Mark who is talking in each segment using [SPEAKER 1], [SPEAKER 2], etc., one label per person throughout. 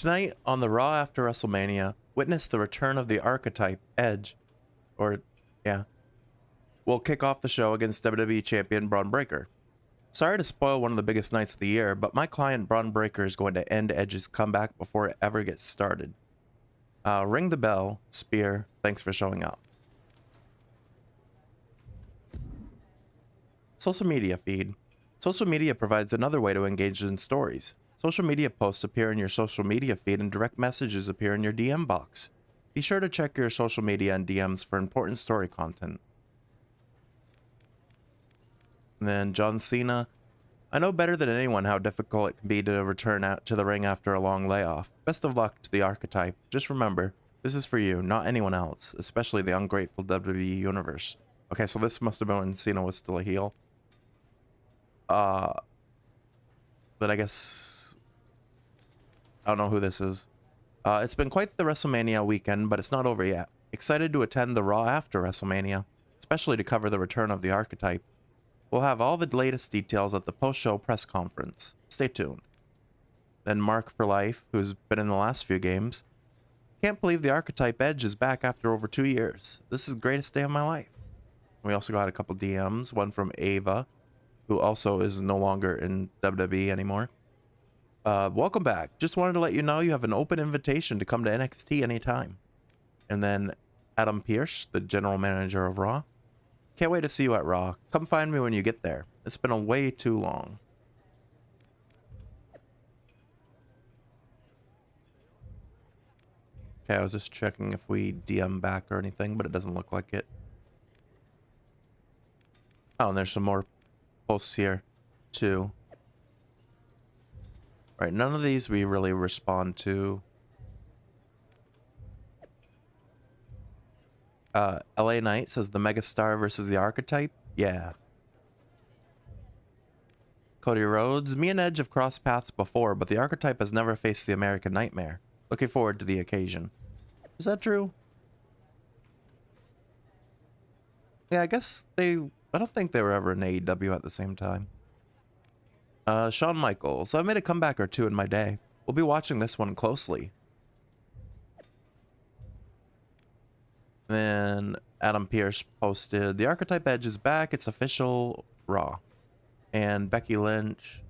[SPEAKER 1] Tonight on the Raw after WrestleMania, witness the return of the archetype Edge, will kick off the show against WWE champion Bron Breakker. Sorry to spoil one of the biggest nights of the year, but my client Bron Breakker is going to end Edge's comeback before it ever gets started. Ring the bell, Spear. Thanks for showing up. Social media feed. Social media provides another way to engage in stories. Social media posts appear in your social media feed and direct messages appear in your DM box. Be sure to check your social media and DMs for important story content. And then John Cena. I know better than anyone how difficult it can be to return out to the ring after a long layoff. Best of luck to the archetype. Just remember, this is for you, not anyone else, especially the ungrateful WWE universe. Okay, so this must have been when Cena was still a heel. But I guess I don't know who this is. It's been quite the WrestleMania weekend, but it's not over yet. Excited to attend the Raw after WrestleMania, especially to cover the return of the archetype. We'll have all the latest details at the post-show press conference. Stay tuned. Then Mark for Life, who's been in the last few games. Can't believe the archetype Edge is back after over 2 years. This is the greatest day of my life. We also got a couple DMs, one from Ava, who also is no longer in WWE anymore. Welcome back. Just wanted to let you know you have an open invitation to come to NXT anytime. And then Adam Pearce, the general manager of Raw. Can't wait to see you at Raw. Come find me when you get there. It's been a way too long. Okay, I was just checking if we DM back or anything, but it doesn't look like it. Oh, and there's some more posts here, too. Right, none of these we really respond to. LA Knight says the Megastar versus the Archetype. Yeah. Cody Rhodes. Me and Edge have crossed paths before, but the Archetype has never faced the American Nightmare. Looking forward to the occasion. Is that true? Yeah, I guess I don't think they were ever in AEW at the same time. Shawn Michaels. I've made a comeback or two in my day. We'll be watching this one closely. Then Adam Pearce posted, the Archetype Edge is back. It's official Raw. And Becky Lynch.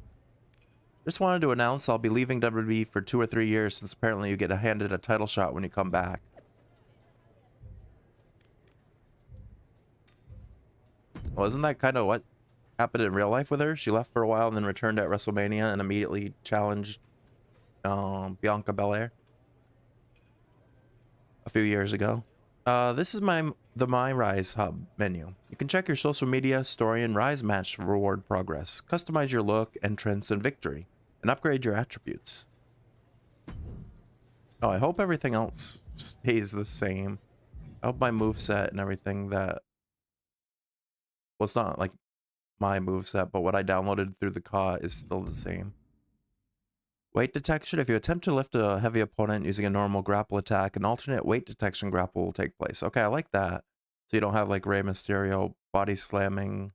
[SPEAKER 1] Just wanted to announce I'll be leaving WWE for 2 or 3 years since apparently you get handed a title shot when you come back. Well, isn't that kind of what happened in real life with her? She left for a while and then returned at WrestleMania and immediately challenged Bianca Belair a few years ago. This is the MyRise hub menu. You can check your social media, story, and Rise match reward progress, customize your look, entrance, and victory, and upgrade your attributes. Oh, I hope everything else stays the same. I hope my moveset and everything that... Well, it's not like my moveset, but what I downloaded through the COD is still the same. Weight detection. If you attempt to lift a heavy opponent using a normal grapple attack, an alternate weight detection grapple will take place. Okay, I like that. So you don't have like Rey Mysterio body slamming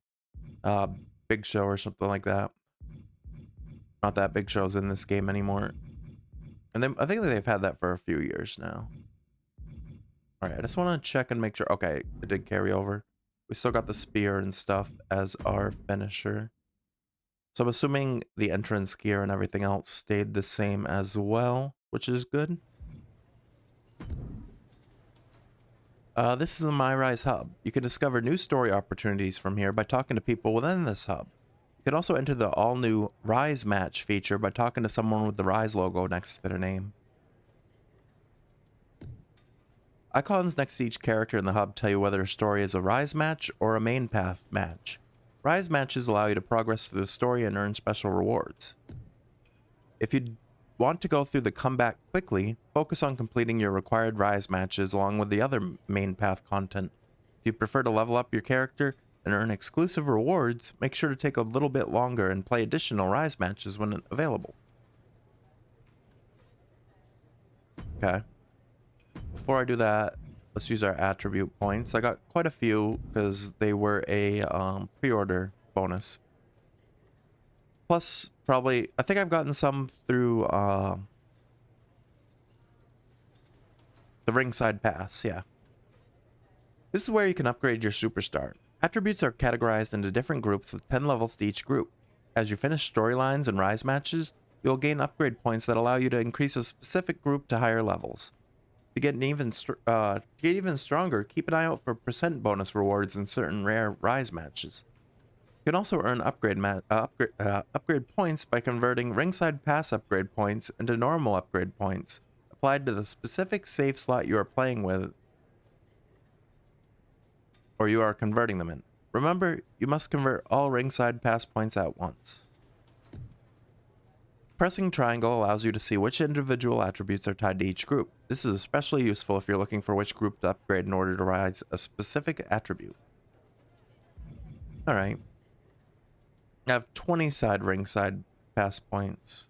[SPEAKER 1] Big Show or something like that. Not that Big Show's in this game anymore. And then I think they've had that for a few years now. Alright, I just want to check and make sure. Okay, it did carry over. We still got the spear and stuff as our finisher. So I'm assuming the entrance gear and everything else stayed the same as well, which is good. This is the MyRise hub. You can discover new story opportunities from here by talking to people within this hub. You can also enter the all-new Rise match feature by talking to someone with the Rise logo next to their name. Icons next to each character in the hub tell you whether a story is a Rise match or a main path match. Rise matches allow you to progress through the story and earn special rewards. If you want to go through the comeback quickly, focus on completing your required Rise matches along with the other main path content. If you prefer to level up your character and earn exclusive rewards, make sure to take a little bit longer and play additional Rise matches when available. Okay. Before I do that, let's use our attribute points. I got quite a few because they were a pre-order bonus. Plus, probably, I think I've gotten some through The ringside pass, yeah. This is where you can upgrade your superstar. Attributes are categorized into different groups with 10 levels to each group. As you finish storylines and Rise matches, you'll gain upgrade points that allow you to increase a specific group to higher levels. To get even stronger, keep an eye out for percent bonus rewards in certain rare Rise matches. You can also earn upgrade points by converting ringside pass upgrade points into normal upgrade points, applied to the specific save slot you are playing with or you are converting them in. Remember, you must convert all ringside pass points at once. Pressing triangle allows you to see which individual attributes are tied to each group. This is especially useful if you're looking for which group to upgrade in order to rise a specific attribute. Alright. I have 20 ringside pass points.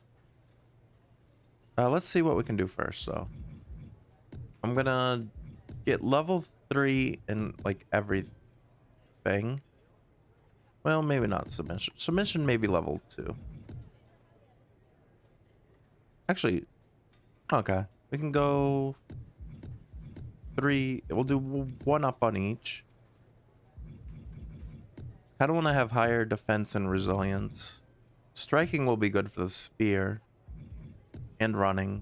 [SPEAKER 1] Let's see what we can do first, though. I'm gonna get level 3 in, like, everything. Well, maybe not submission. Submission may be level 2. Actually, okay. We can go 3. We'll do 1 up on each. I don't want to have higher defense and resilience. Striking will be good for the spear. And running.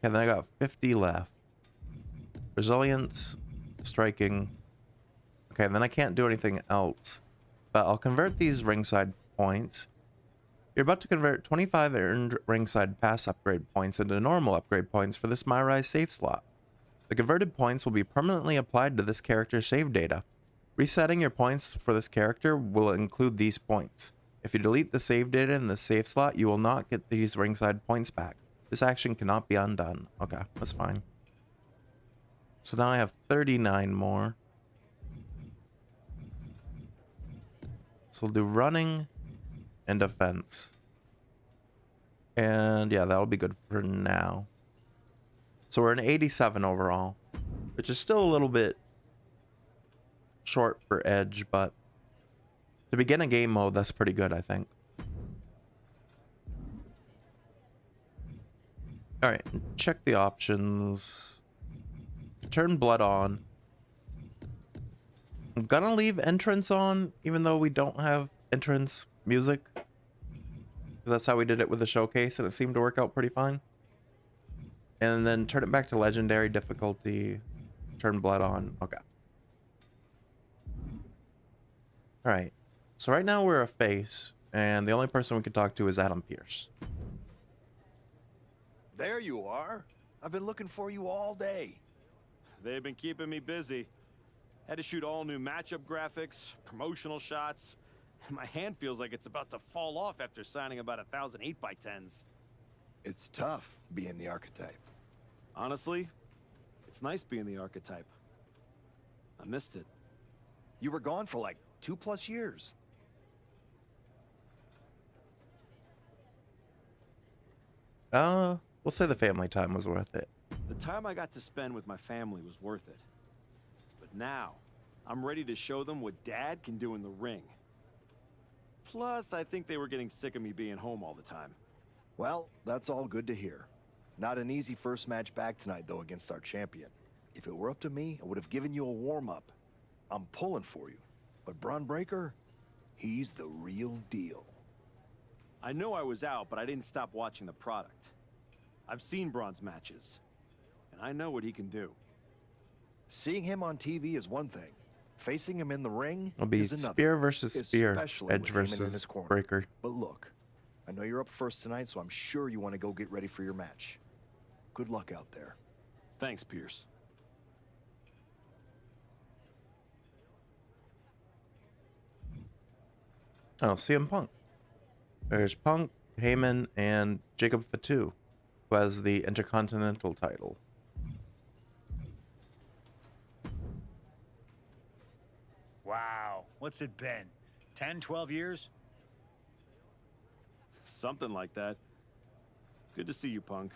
[SPEAKER 1] Okay, then I got 50 left. Resilience, striking. Okay, then I can't do anything else. But I'll convert these ringside points. You're about to convert 25 earned ringside pass upgrade points into normal upgrade points for this MyRise save slot. The converted points will be permanently applied to this character's save data. Resetting your points for this character will include these points. If you delete the save data in the save slot, you will not get these ringside points back. This action cannot be undone. Okay, that's fine. So now I have 39 more. So we'll do running and defense. And yeah, that'll be good for now. So we're an 87 overall, which is still a little bit short for edge, but to begin a game mode, that's pretty good, I think. Alright, check the options. Turn blood on. I'm gonna leave entrance on, even though we don't have entrance music. Because that's how we did it with the showcase, and it seemed to work out pretty fine. And then turn it back to legendary difficulty. Turn blood on. Okay. Alright. So right now we're a face, and the only person we can talk to is Adam Pearce.
[SPEAKER 2] There you are. I've been looking for you all day.
[SPEAKER 3] They've been keeping me busy. Had to shoot all new matchup graphics, promotional shots. My hand feels like it's about to fall off after signing about 1,000 8x10s.
[SPEAKER 2] It's tough being the archetype.
[SPEAKER 3] Honestly, it's nice being the archetype. I missed it.
[SPEAKER 2] You were gone for like 2+ years.
[SPEAKER 1] We'll say the family time was worth it.
[SPEAKER 3] The time I got to spend with my family was worth it. But now, I'm ready to show them what Dad can do in the ring. Plus, I think they were getting sick of me being home all the time.
[SPEAKER 2] Well, that's all good to hear. Not an easy first match back tonight, though, against our champion. If it were up to me, I would have given you a warm-up. I'm pulling for you. But Bron Breakker, he's the real deal.
[SPEAKER 3] I know I was out, but I didn't stop watching the product. I've seen Bron's matches, and I know what he can do.
[SPEAKER 2] Seeing him on TV is one thing. Facing him in the ring
[SPEAKER 1] It'll be
[SPEAKER 2] is another.
[SPEAKER 1] spear versus spear,
[SPEAKER 2] Especially
[SPEAKER 1] edge
[SPEAKER 2] with Heyman in
[SPEAKER 1] versus
[SPEAKER 2] his corner.
[SPEAKER 1] Breakker.
[SPEAKER 2] But look, I know you're up first tonight, so I'm sure you want to go get ready for your match. Good luck out there.
[SPEAKER 3] Thanks, Pierce.
[SPEAKER 1] Oh, CM Punk. There's Punk, Heyman, and Jacob Fatu, who has the Intercontinental title.
[SPEAKER 4] Wow, what's it been? 10, 12 years?
[SPEAKER 3] Something like that. Good to see you, Punk.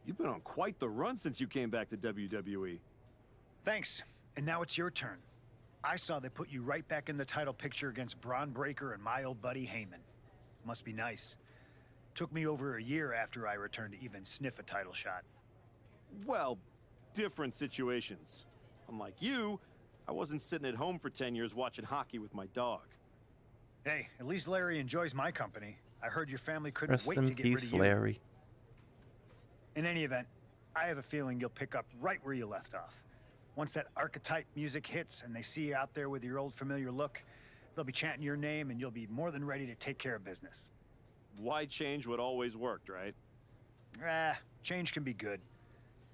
[SPEAKER 3] You've been on quite the run since you came back to WWE.
[SPEAKER 4] Thanks. And now it's your turn. I saw they put you right back in the title picture against Bron Breakker and my old buddy Heyman. Must be nice. Took me over a year after I returned to even sniff a title shot.
[SPEAKER 3] Well, different situations. Unlike you, I wasn't sitting at home for 10 years watching hockey with my dog.
[SPEAKER 4] Hey, at least Larry enjoys my company. I heard your family couldn't
[SPEAKER 1] Rest
[SPEAKER 4] wait
[SPEAKER 1] in
[SPEAKER 4] to get rid
[SPEAKER 1] peace,
[SPEAKER 4] of you.
[SPEAKER 1] Larry.
[SPEAKER 4] In any event, I have a feeling you'll pick up right where you left off. Once that archetype music hits and they see you out there with your old familiar look, they'll be chanting your name and you'll be more than ready to take care of business.
[SPEAKER 3] Why change what always worked, right?
[SPEAKER 4] Change can be good.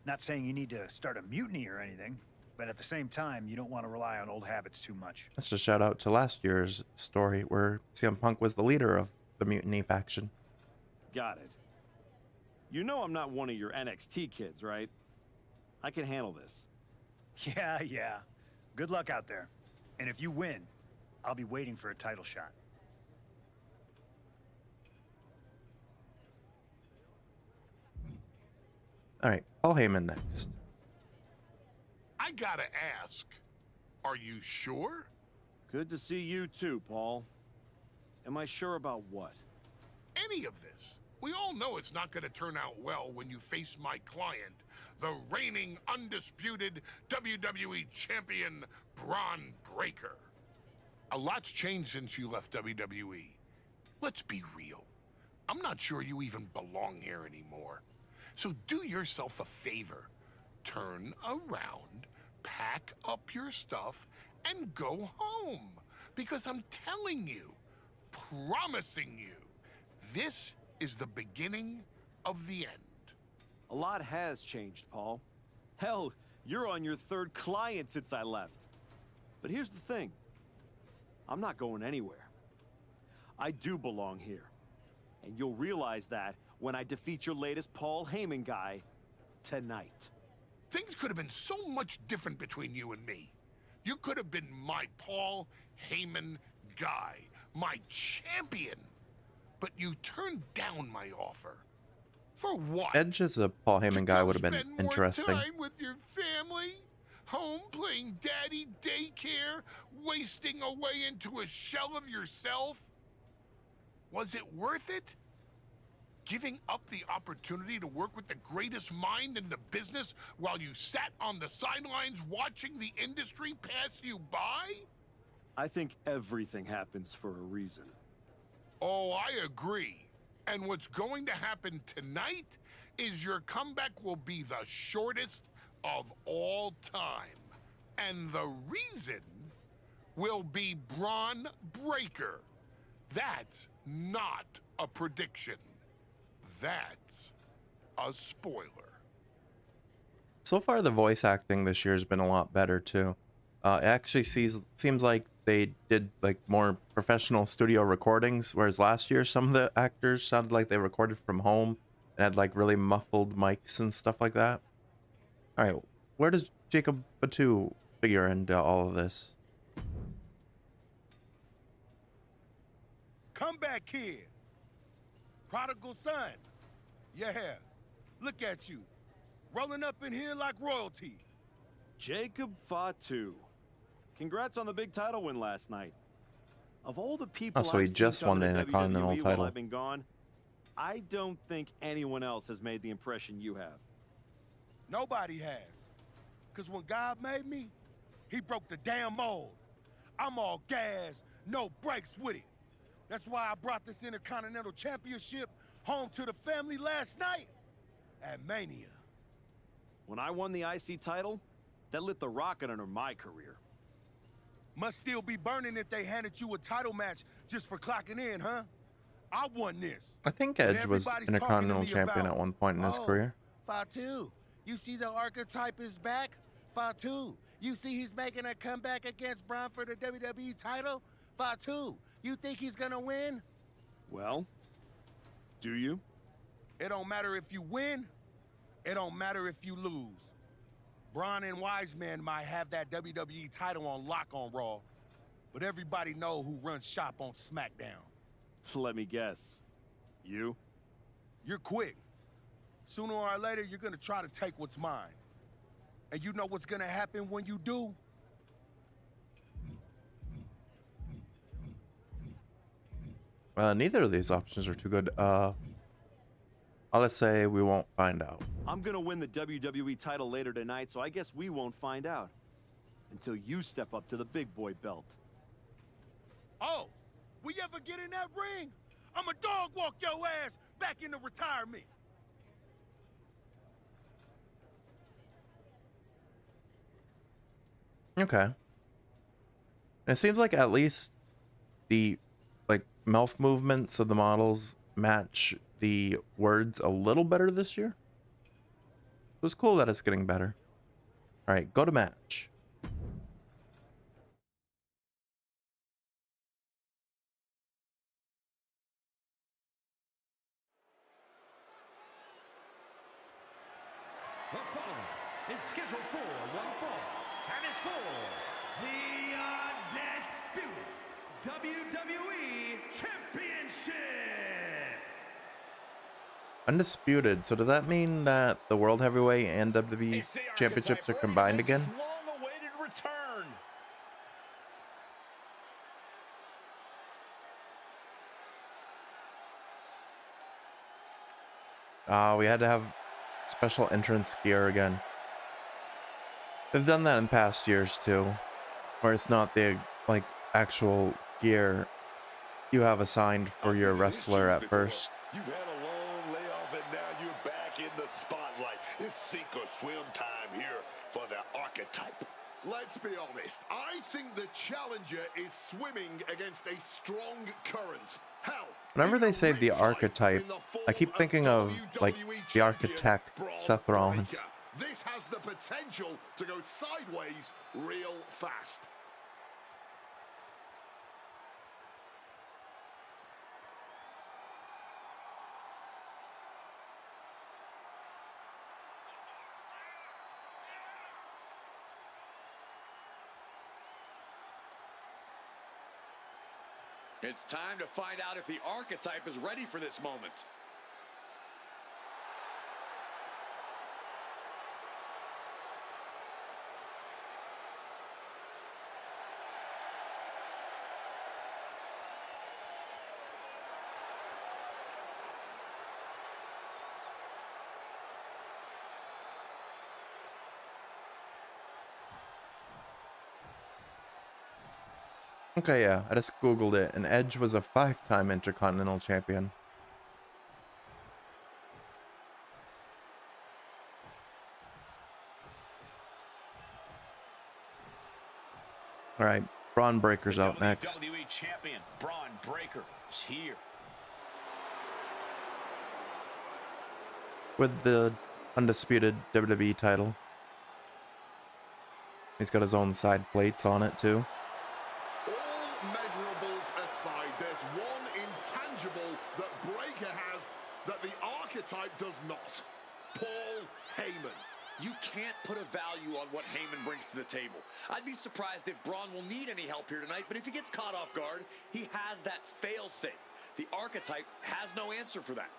[SPEAKER 4] Not saying you need to start a mutiny or anything, but at the same time, you don't want to rely on old habits too much.
[SPEAKER 1] That's a shout out to last year's story where CM Punk was the leader of the Mutiny faction.
[SPEAKER 3] Got it. You know I'm not one of your NXT kids, right? I can handle this.
[SPEAKER 4] Yeah. Good luck out there. And if you win, I'll be waiting for a title shot.
[SPEAKER 1] All right, Paul Heyman next.
[SPEAKER 5] I gotta ask, are you sure?
[SPEAKER 3] Good to see you too, Paul. Am I sure about what?
[SPEAKER 5] Any of this? We all know it's not gonna turn out well when you face my client, the reigning, undisputed WWE Champion, Bron Breakker. A lot's changed since you left WWE. Let's be real. I'm not sure you even belong here anymore. So do yourself a favor. Turn around, pack up your stuff, and go home. Because I'm telling you, promising you, this is the beginning of the end.
[SPEAKER 3] A lot has changed, Paul. Hell, you're on your third client since I left. But here's the thing. I'm not going anywhere. I do belong here. And you'll realize that when I defeat your latest Paul Heyman guy tonight.
[SPEAKER 5] Things could have been so much different between you and me. You could have been my Paul Heyman guy, my champion. But you turned down my offer. For what?
[SPEAKER 1] Edge as a Paul Heyman guy would have been
[SPEAKER 5] Spend
[SPEAKER 1] interesting.
[SPEAKER 5] more time with your family? Home playing daddy daycare? Wasting away into a shell of yourself? Was it worth it? Giving up the opportunity to work with the greatest mind in the business while you sat on the sidelines watching the industry pass you by?
[SPEAKER 3] I think everything happens for a reason.
[SPEAKER 5] Oh, I agree. And what's going to happen tonight is your comeback will be the shortest of all time. And the reason will be Bron Breakker. That's not a prediction. That's a spoiler.
[SPEAKER 1] So far, the voice acting this year has been a lot better too. It actually seems like they did like more professional studio recordings, whereas last year some of the actors sounded like they recorded from home and had like really muffled mics and stuff like that. All right, where does Jacob Fatu figure into all of this?
[SPEAKER 6] Come back, kid. Prodigal son. Yeah, look at you. Rolling up in here like royalty.
[SPEAKER 3] Jacob Fatu. Congrats on the big title win last night. Of all the people
[SPEAKER 1] Oh, so he
[SPEAKER 3] I've
[SPEAKER 1] just
[SPEAKER 3] seen
[SPEAKER 1] won
[SPEAKER 3] come
[SPEAKER 1] the
[SPEAKER 3] to
[SPEAKER 1] Intercontinental
[SPEAKER 3] WWE
[SPEAKER 1] title.
[SPEAKER 3] while I've been gone, I don't think anyone else has made the impression you have.
[SPEAKER 6] Nobody has. Because when God made me, he broke the damn mold. I'm all gas, no brakes with it. That's why I brought this Intercontinental Championship home to the family last night at Mania.
[SPEAKER 3] When I won the IC title, that lit the rocket under my career.
[SPEAKER 6] Must still be burning if they handed you a title match just for clocking in, huh? I won this.
[SPEAKER 1] I think
[SPEAKER 6] And
[SPEAKER 1] Edge was
[SPEAKER 6] everybody's
[SPEAKER 1] Intercontinental
[SPEAKER 6] talking to me
[SPEAKER 1] Champion
[SPEAKER 6] about,
[SPEAKER 1] at one point in his
[SPEAKER 6] "Oh,
[SPEAKER 1] career.
[SPEAKER 6] Fatu, you see the archetype is back? Fatu, you see he's making a comeback against Bron for the WWE title? Fatu, you think he's gonna win?
[SPEAKER 3] Well, do you?
[SPEAKER 6] It don't matter if you win. It don't matter if you lose. Braun and Wiseman might have that WWE title on lock on Raw, but everybody know who runs shop on SmackDown.
[SPEAKER 3] Let me guess. You?
[SPEAKER 6] You're quick. Sooner or later, you're gonna try to take what's mine. And you know what's gonna happen when you do?
[SPEAKER 1] Neither of these options are too good. I'll just say we won't find out.
[SPEAKER 3] I'm gonna win the WWE title later tonight, so I guess we won't find out. Until you step up to the big boy belt.
[SPEAKER 6] Oh, we ever get in that ring? I'ma dog walk your ass back into retirement.
[SPEAKER 1] Okay. And it seems like at least the like mouth movements of the models match the words a little better this year. It was cool that it's getting better. All right, go to match.
[SPEAKER 7] The following is scheduled for one fall and is for the undisputed WWE Championship.
[SPEAKER 1] Undisputed. So does that mean that the World Heavyweight and WWE Championships are combined again?
[SPEAKER 3] Long-awaited return.
[SPEAKER 1] We had to have special entrance gear again. They've done that in past years too, where it's not the like actual gear you have assigned for your wrestler at first.
[SPEAKER 8] You've had a long layoff and now you're back in the spotlight. It's sink or swim time here for the archetype.
[SPEAKER 9] Let's be honest, I think the challenger is swimming against a strong current. Hell,
[SPEAKER 1] Whenever they say the archetype, I keep thinking of like the architect Seth Rollins.
[SPEAKER 9] This has the potential to go sideways real fast.
[SPEAKER 10] It's time to find out if the archetype is ready for this moment.
[SPEAKER 1] Okay, yeah, I just googled it, and Edge was a 5-time Intercontinental Champion. All right, Bron Breakker's out next.
[SPEAKER 3] WWE Champion Bron Breakker is here.
[SPEAKER 1] With the undisputed WWE title. He's got his own side plates on it too.
[SPEAKER 9] All measurables aside, there's one intangible that Breakker has that the archetype does not. Paul Heyman.
[SPEAKER 10] You can't put a value on what Heyman brings to the table. I'd be surprised if Braun will need any help here tonight, but if he gets caught off guard, he has that fail-safe. The archetype has no answer for that.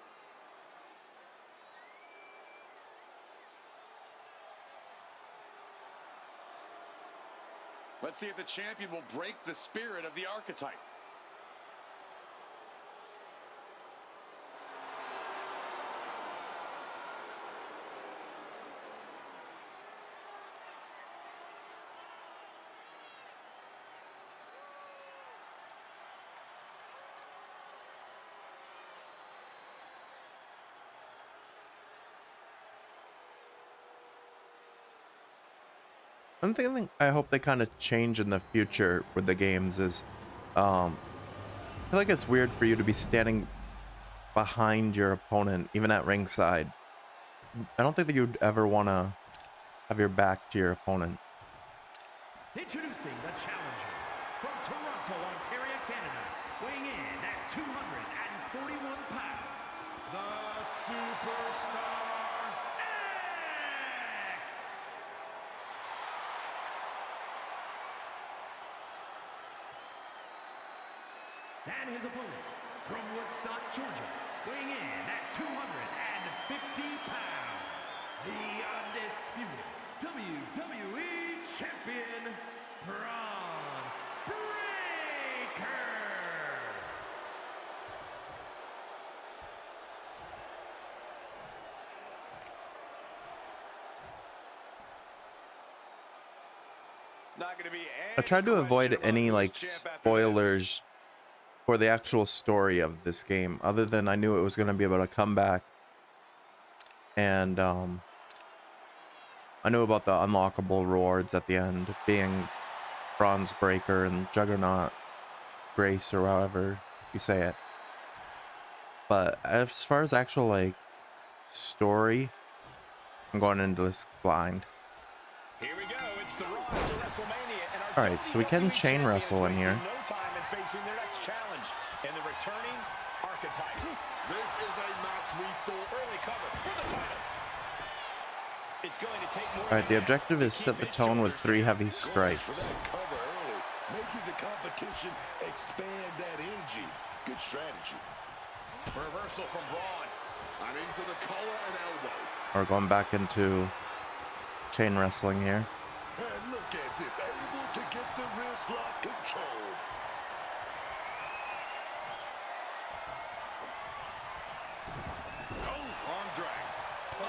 [SPEAKER 10] Let's see if the champion will break the spirit of the archetype.
[SPEAKER 1] One thing I hope they kind of change in the future with the games is, I feel like it's weird for you to be standing behind your opponent, even at ringside. I don't think that you'd ever want to have your back to your opponent.
[SPEAKER 7] Introducing the challenger from Toronto, Ontario, Canada, weighing in at 241 pounds, the Superstar X! And his opponent from Woodstock, Georgia, weighing in at 250 pounds, the undisputed WWE Champion, Bron Breakker.
[SPEAKER 10] Not gonna be
[SPEAKER 1] I tried to avoid
[SPEAKER 10] question about
[SPEAKER 1] any
[SPEAKER 10] who's
[SPEAKER 1] like
[SPEAKER 10] champ after this.
[SPEAKER 1] spoilers for the actual story of this game, other than I knew it was going to be about a comeback, and I knew about the unlockable rewards at the end, being Bron Breakker and Juggernaut Grace, or however you say it. But as far as actual like story, I'm going into this blind.
[SPEAKER 7] Here we go. It's the Raw after WrestleMania, and our
[SPEAKER 1] All right, so we can
[SPEAKER 7] WWE
[SPEAKER 1] chain wrestle in here.
[SPEAKER 7] No time in facing their next challenge, and the returning archetype.
[SPEAKER 9] This is a match we thought
[SPEAKER 7] Early cover for the title. It's going to take more.
[SPEAKER 1] All right, the objective is set the tone with 3 heavy strikes.
[SPEAKER 8] Cover early, making the competition expand that energy. Good strategy.
[SPEAKER 7] Reversal from Braun.
[SPEAKER 9] and into the collar and elbow.
[SPEAKER 1] We're going back into chain wrestling here.
[SPEAKER 8] And look at this, able to get the wrist lock control.
[SPEAKER 10] Oh, arm drag. Oh,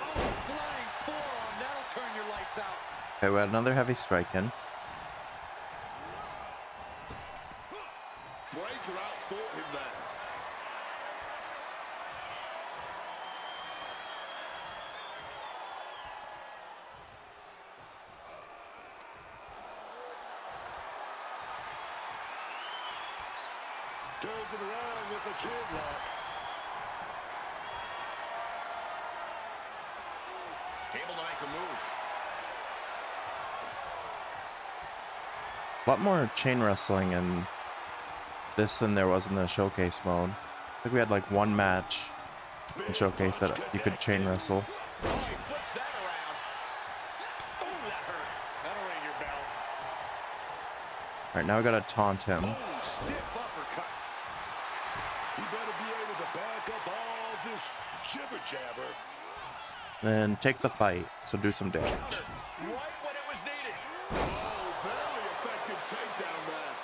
[SPEAKER 10] flying forearm. That'll turn your lights out.
[SPEAKER 1] Okay, we had another heavy strike in.
[SPEAKER 9] Breakker outthought him there.
[SPEAKER 8] Turns it around with the chin lock.
[SPEAKER 7] Able to make a move.
[SPEAKER 1] A lot more chain wrestling in this than there was in the showcase mode. I think we had like one match in showcase that you could chain wrestle.
[SPEAKER 7] Oh, he flips that around. Oh, that hurt. That'll ring your bell.
[SPEAKER 1] All right, now we gotta taunt him.
[SPEAKER 7] Oh, stiff uppercut.
[SPEAKER 8] He better be able to back up all this jibber jabber.
[SPEAKER 1] Then take the fight, so do some damage.
[SPEAKER 7] Right when it was needed.
[SPEAKER 9] Oh, very effective takedown there.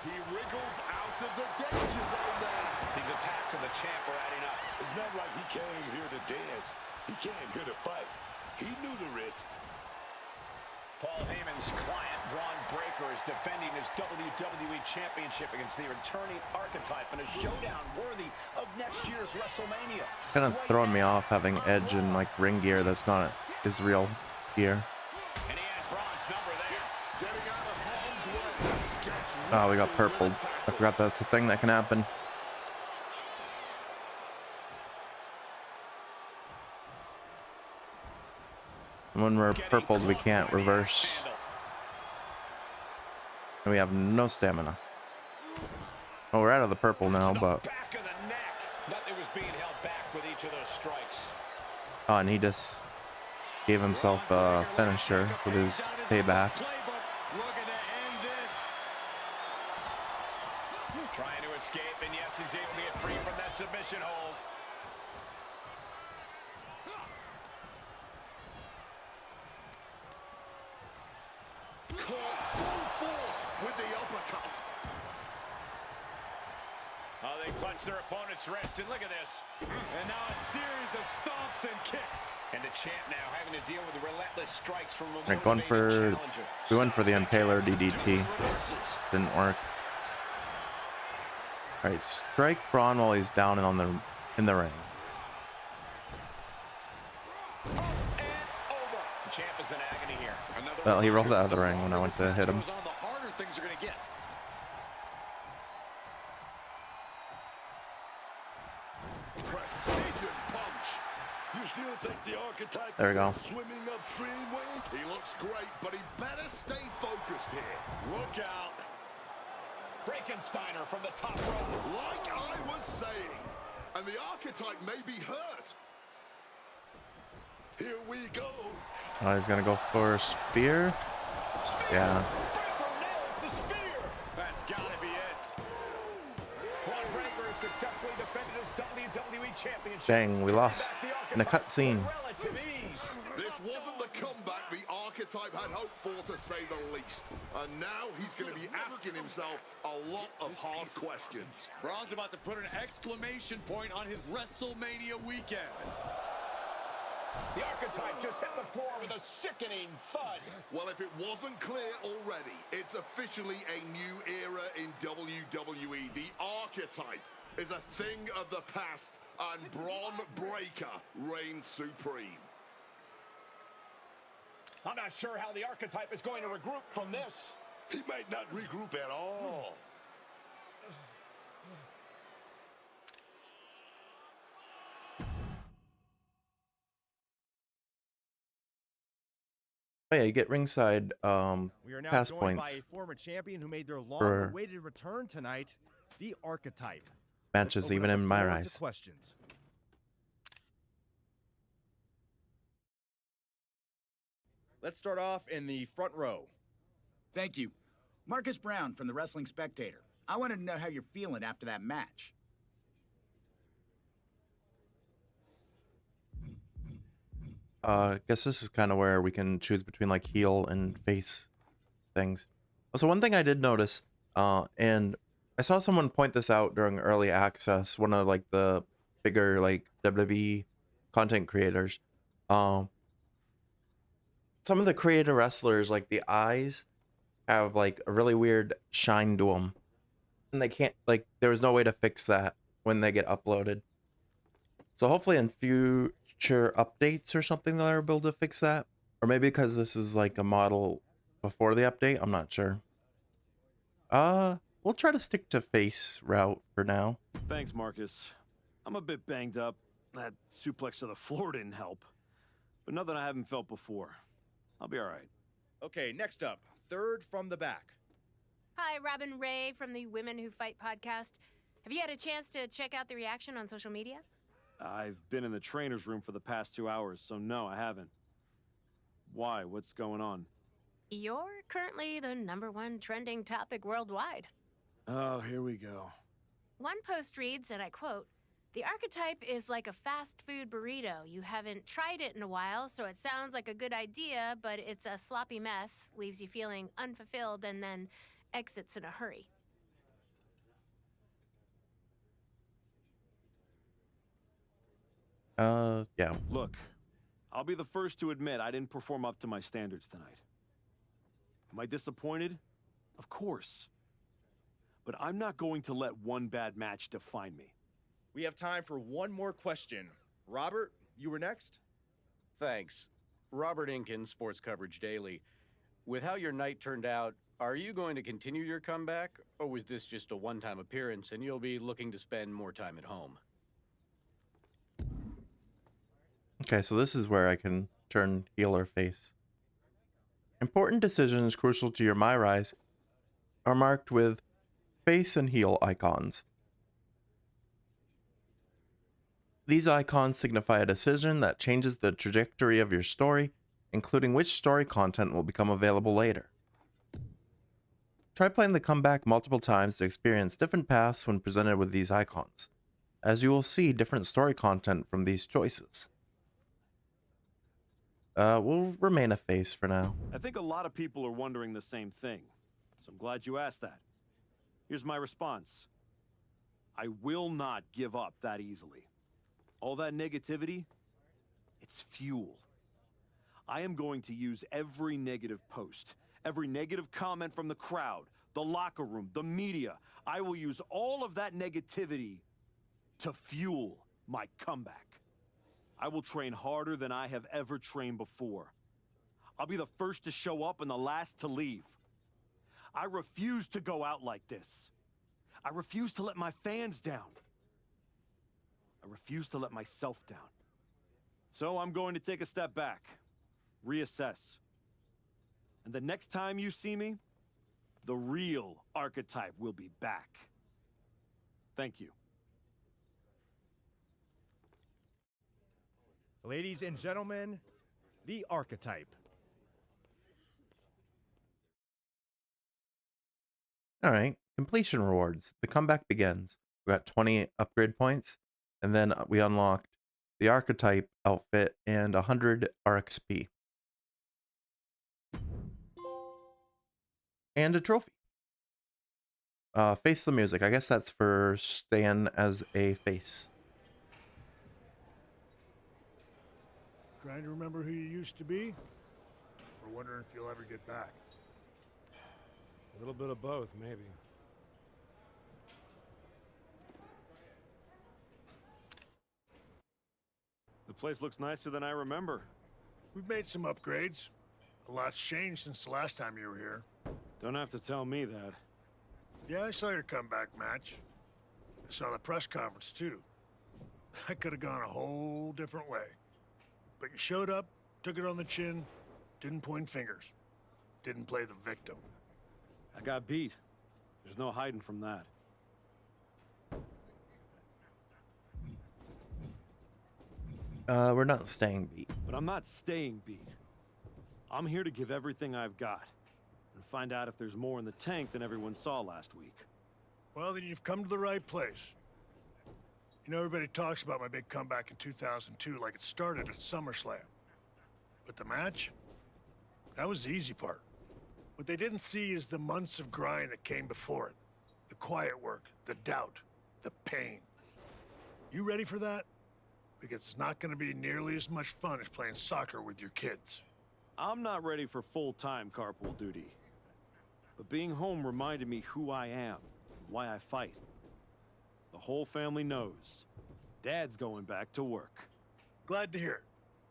[SPEAKER 9] He wriggles out of the danger zone there.
[SPEAKER 7] These attacks of the champ are adding up.
[SPEAKER 8] It's not like he came here to dance. He came here to fight. He knew the risk.
[SPEAKER 7] Paul Heyman's client, Bron Breakker, is defending his WWE Championship against the returning archetype in a showdown worthy of next year's WrestleMania.
[SPEAKER 1] Kind of throwing me off having Edge in like ring gear that's not his real gear.
[SPEAKER 7] And he had Bron's number there.
[SPEAKER 9] Getting out of harm's way. Gets
[SPEAKER 1] Oh, we got
[SPEAKER 9] right
[SPEAKER 1] purpled.
[SPEAKER 9] into the
[SPEAKER 1] I
[SPEAKER 9] tackle.
[SPEAKER 1] forgot that's a thing that can happen. And when we're purpled, we can't reverse. And we have no stamina. Oh, we're out of the purple now, but...
[SPEAKER 7] Back of the neck. Nothing was being held back with each of those strikes.
[SPEAKER 1] Oh, and he just gave himself a finisher with his payback.
[SPEAKER 7] Looking to end this. Trying to escape, and yes, he's able to get free from that submission hold.
[SPEAKER 9] Caught full force with the uppercut.
[SPEAKER 7] Oh, they clutch their opponent's wrist, and look at this. And now a series of stomps and kicks. And the champ now having to deal with the relentless strikes from a
[SPEAKER 1] Right, going for...
[SPEAKER 7] motivated challenger.
[SPEAKER 1] We went for the Impaler DDT.
[SPEAKER 7] Reversals.
[SPEAKER 1] Didn't work. Alright, strike Braun while he's down and in the ring.
[SPEAKER 7] And over. The champ is in agony here. Another
[SPEAKER 1] Well, he rolled out of the ring when I went to hit him.
[SPEAKER 10] Goes on, the harder things are going to get.
[SPEAKER 9] Precision punch.
[SPEAKER 8] You still think the archetype
[SPEAKER 1] There we go.
[SPEAKER 8] is swimming upstream, Wayne?
[SPEAKER 9] He looks great, but he better stay focused here.
[SPEAKER 8] Look out.
[SPEAKER 7] Breakensteiner from the top rope.
[SPEAKER 9] Like I was saying, and the archetype may be hurt.
[SPEAKER 8] Here we go.
[SPEAKER 1] Oh, he's gonna go for a spear. Yeah.
[SPEAKER 7] Breakker nails the spear. That's got to be it. Bron Breakker has successfully defended his WWE Championship.
[SPEAKER 1] Dang, we lost in a cutscene.
[SPEAKER 7] Relative ease.
[SPEAKER 9] This wasn't the comeback the archetype had hoped for, to say the least. And now he's going to be asking himself a lot of hard questions.
[SPEAKER 10] Braun's about to put an exclamation point on his WrestleMania weekend.
[SPEAKER 7] The archetype just hit the floor with a sickening thud.
[SPEAKER 9] Well, if it wasn't clear already, it's officially a new era in WWE. The archetype is a thing of the past, and Bron Breakker reigns supreme.
[SPEAKER 7] I'm not sure how the archetype is going to regroup from this.
[SPEAKER 8] He might not regroup at all.
[SPEAKER 1] Oh yeah, you get ringside
[SPEAKER 11] We are now
[SPEAKER 1] pass
[SPEAKER 11] joined by
[SPEAKER 1] points
[SPEAKER 11] a former champion who made their
[SPEAKER 1] for
[SPEAKER 11] long-awaited return tonight, the Archetype.
[SPEAKER 1] matches,
[SPEAKER 11] Open
[SPEAKER 1] even
[SPEAKER 11] up
[SPEAKER 1] in
[SPEAKER 11] the floor to
[SPEAKER 1] MyRise.
[SPEAKER 11] questions. Let's start off in the front row.
[SPEAKER 12] Thank you. Marcus Brown from the Wrestling Spectator. I wanted to know how you're feeling after that match.
[SPEAKER 1] I guess this is kind of where we can choose between like heel and face things. So one thing I did notice, and I saw someone point this out during early access, one of like the bigger like WWE content creators. Some of the creator wrestlers, like the eyes, have like a really weird shine to them, and they can't like. There was no way to fix that when they get uploaded. So hopefully in future updates or something they'll be able to fix that, or maybe because this is like a model before the update, I'm not sure. We'll try to stick to face route for now.
[SPEAKER 3] Thanks, Marcus. I'm a bit banged up. That suplex to the floor didn't help. But nothing I haven't felt before. I'll be all right.
[SPEAKER 11] Okay, next up, third from the back.
[SPEAKER 13] Hi, Robin Ray from the Women Who Fight podcast. Have you had a chance to check out the reaction on social media?
[SPEAKER 3] I've been in the trainer's room for the past 2 hours, so no, I haven't. Why? What's going on?
[SPEAKER 13] You're currently the #1 trending topic worldwide.
[SPEAKER 3] Oh, here we go.
[SPEAKER 13] One post reads, and I quote, "The archetype is like a fast food burrito. You haven't tried it in a while, so it sounds like a good idea, but it's a sloppy mess, leaves you feeling unfulfilled, and then exits in a hurry."
[SPEAKER 1] Yeah.
[SPEAKER 3] Look, I'll be the first to admit I didn't perform up to my standards tonight. Am I disappointed? Of course. But I'm not going to let one bad match define me.
[SPEAKER 11] We have time for one more question. Robert, you were next?
[SPEAKER 14] Thanks. Robert Inkin, Sports Coverage Daily. With how your night turned out, are you going to continue your comeback, or was this just a one-time appearance and you'll be looking to spend more time at home?
[SPEAKER 1] Okay, so this is where I can turn heel or face. Important decisions crucial to your MyRise are marked with face and heel icons. These icons signify a decision that changes the trajectory of your story, including which story content will become available later. Try playing the comeback multiple times to experience different paths when presented with these icons, as you will see different story content from these choices. We'll remain a face for now.
[SPEAKER 3] I think a lot of people are wondering the same thing, so I'm glad you asked that. Here's my response. I will not give up that easily. All that negativity, it's fuel. I am going to use every negative post, every negative comment from the crowd, the locker room, the media. I will use all of that negativity to fuel my comeback. I will train harder than I have ever trained before. I'll be the first to show up and the last to leave. I refuse to go out like this. I refuse to let my fans down. I refuse to let myself down. So I'm going to take a step back, reassess. And the next time you see me, the real archetype will be back. Thank you.
[SPEAKER 11] Ladies and gentlemen, the Archetype.
[SPEAKER 1] Alright, completion rewards. The comeback begins. We got 20 upgrade points, and then we unlocked the Archetype outfit and 100 RXP. And a trophy. Face the music. I guess that's for staying as a face.
[SPEAKER 15] Trying to remember who you used to be? Or wondering if you'll ever get back?
[SPEAKER 3] A little bit of both, maybe. The place looks nicer than I remember.
[SPEAKER 15] We've made some upgrades. A lot's changed since the last time you were here.
[SPEAKER 3] Don't have to tell me that.
[SPEAKER 15] Yeah, I saw your comeback match. I saw the press conference, too. That could have gone a whole different way. But you showed up, took it on the chin, didn't point fingers. Didn't play the victim.
[SPEAKER 3] I got beat. There's no hiding from that.
[SPEAKER 1] We're not staying beat.
[SPEAKER 3] But I'm not staying beat. I'm here to give everything I've got and find out if there's more in the tank than everyone saw last week.
[SPEAKER 15] Well, then you've come to the right place. You know, everybody talks about my big comeback in 2002 like it started at SummerSlam. But the match? That was the easy part. What they didn't see is the months of grind that came before it. The quiet work, the doubt, the pain. You ready for that? Because it's not going to be nearly as much fun as playing soccer with your kids.
[SPEAKER 3] I'm not ready for full-time carpool duty. But being home reminded me who I am and why I fight. The whole family knows. Dad's going back to work.
[SPEAKER 15] Glad to hear it.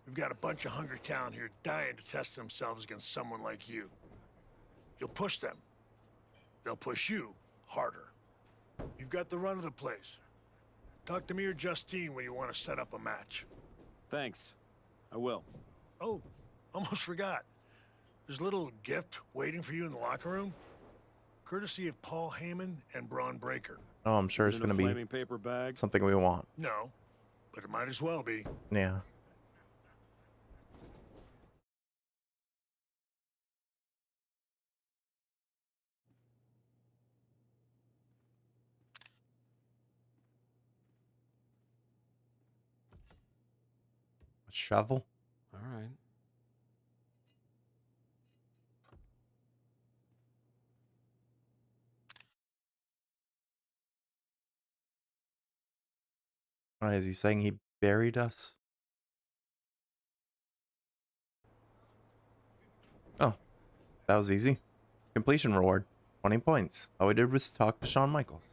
[SPEAKER 15] We've got a bunch of hungry talent here dying to test themselves against someone like you. You'll push them. They'll push you harder. You've got the run of the place. Talk to me or Justine when you want to set up a match.
[SPEAKER 3] Thanks. I will.
[SPEAKER 15] Oh, almost forgot. There's a little gift waiting for you in the locker room. Courtesy of Paul Heyman and Bron Breakker.
[SPEAKER 1] Oh, I'm sure it's going to be
[SPEAKER 3] flaming paper bag?
[SPEAKER 1] something we want.
[SPEAKER 15] No, but it might as well be.
[SPEAKER 1] Yeah. A shovel?
[SPEAKER 3] All right.
[SPEAKER 1] Why is he saying he buried us? Oh, that was easy. Completion reward, 20 points. All we did was talk to Shawn Michaels.